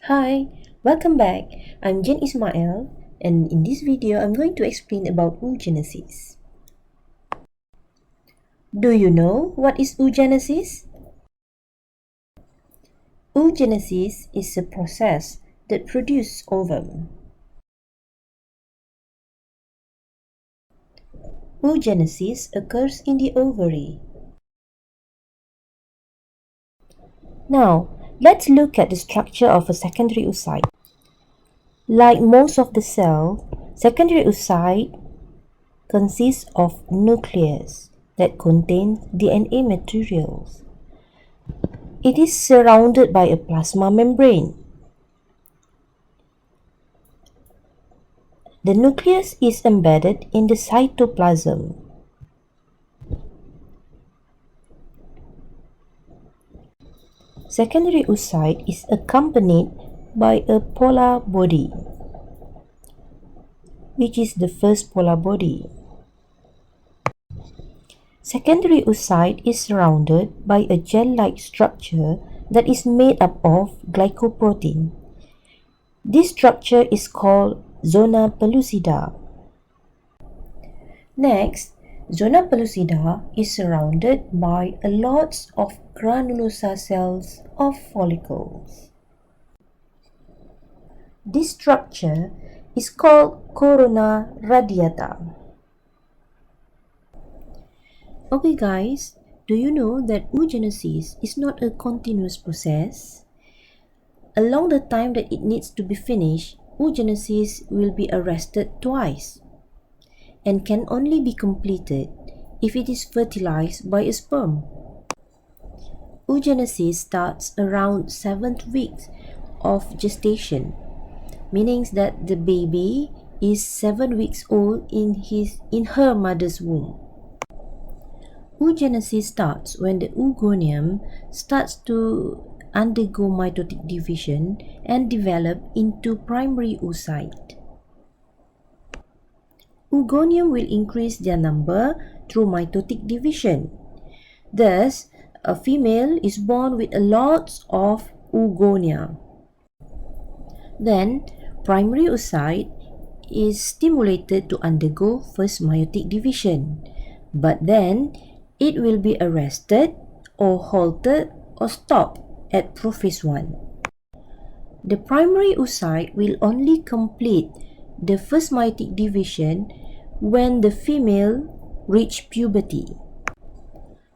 Hi, welcome back. I'm Jen Ismail, and in this video, I'm going to explain about oogenesis. Do you know what is oogenesis? Oogenesis is a process that produces ovum. Oogenesis occurs in the ovary. Now, let's look at the structure of a secondary oocyte. Like most of the cell, secondary oocyte consists of nucleus that contains DNA materials. It is surrounded by a plasma membrane. The nucleus is embedded in the cytoplasm. Secondary oocyte is accompanied by a polar body, which is the first polar body. Secondary oocyte is surrounded by a gel-like structure that is made up of glycoprotein. This structure is called zona pellucida. Next, zona pellucida is surrounded by a lot of granulosa cells of follicles. This structure is called corona radiata. Okay guys, do you know that oogenesis is not a continuous process? Along the time that it needs to be finished, oogenesis will be arrested twice and can only be completed if it is fertilized by a sperm. Oogenesis starts around 7th week of gestation, meaning that the baby is 7 weeks old in her mother's womb. Oogenesis starts when the oogonium starts to undergo mitotic division and develop into primary oocyte. Oogonium will increase their number through mitotic division. Thus, a female is born with a lot of oogonia. Then, primary oocyte is stimulated to undergo first meiotic division, but then it will be arrested or halted or stopped at prophase 1. The primary oocyte will only complete the first meiotic division when the female reach puberty.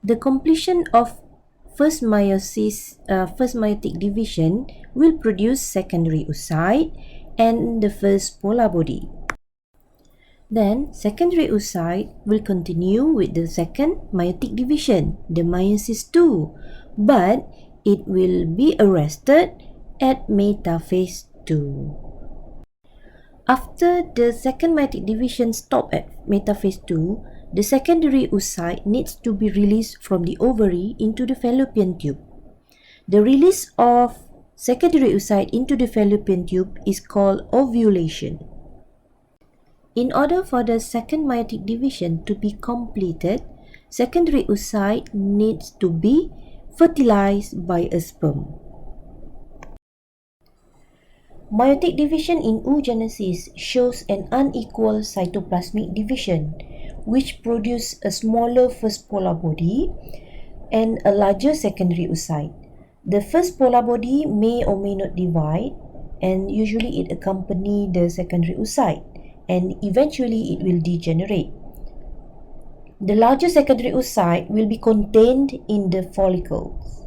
The completion of first meiotic division will produce secondary oocyte and the first polar body. Then, secondary oocyte will continue with the second meiotic division, the meiosis II, but it will be arrested at metaphase 2. After the second meiotic division stops at metaphase 2, the secondary oocyte needs to be released from the ovary into the fallopian tube. The release of secondary oocyte into the fallopian tube is called ovulation. In order for the second meiotic division to be completed, secondary oocyte needs to be fertilized by a sperm. Meiotic division in oogenesis shows an unequal cytoplasmic division, which produces a smaller first polar body and a larger secondary oocyte. The first polar body may or may not divide, and usually it accompanies the secondary oocyte, and eventually it will degenerate. The larger secondary oocyte will be contained in the follicles.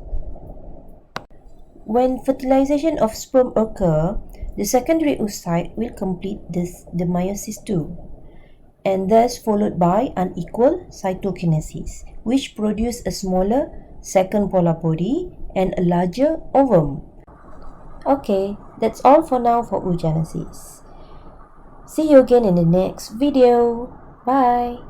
When fertilization of sperm occurs, the secondary oocyte will complete the meiosis II, and thus followed by unequal cytokinesis, which produces a smaller second polar body and a larger ovum. Okay, that's all for now for oogenesis. See you again in the next video. Bye!